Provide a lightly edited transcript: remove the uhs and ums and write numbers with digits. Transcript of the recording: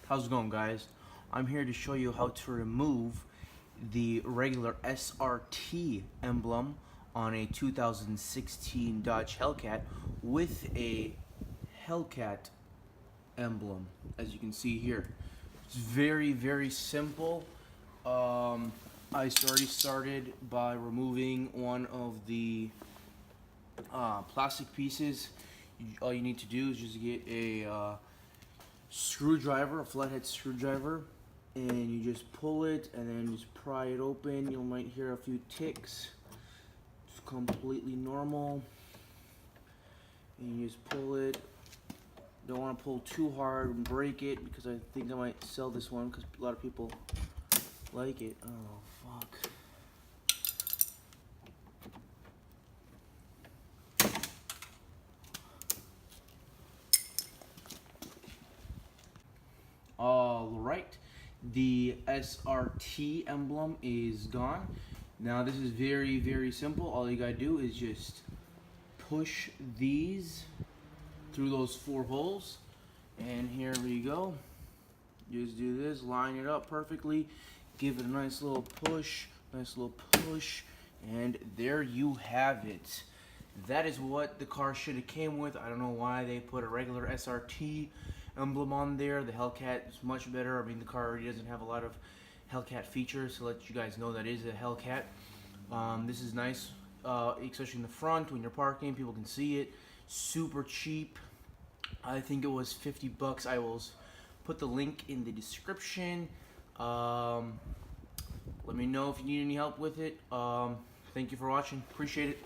How's it going, guys? I'm here to show you how to remove the regular SRT emblem on a 2016 Dodge Hellcat with a Hellcat emblem, as you can see here. It's very simple. I already started by removing one of the plastic pieces. All you need to do is just get a screwdriver, a flathead screwdriver, and you just pull it and then just pry it open. You might hear a few ticks. It's completely normal. And you just pull it. Don't want to pull too hard and break it, because I think I might sell this one because a lot of people like it. Oh, fuck. Alright, the SRT emblem is gone. Now this is very simple. All you gotta do is just push these through those 4 holes, and here we go. Just do this, line it up perfectly, give it a nice little push, and there you have it. That is what the car should have came with. I don't know why they put a regular SRT emblem on there. The Hellcat is much better. I mean, the car already doesn't have a lot of Hellcat features, to let you guys know that is a Hellcat. This is nice, especially in the front when you're parking. People can see it. Super cheap. I think it was 50 bucks. I will put the link in the description. Let me know if you need any help with it. Thank you for watching. Appreciate it.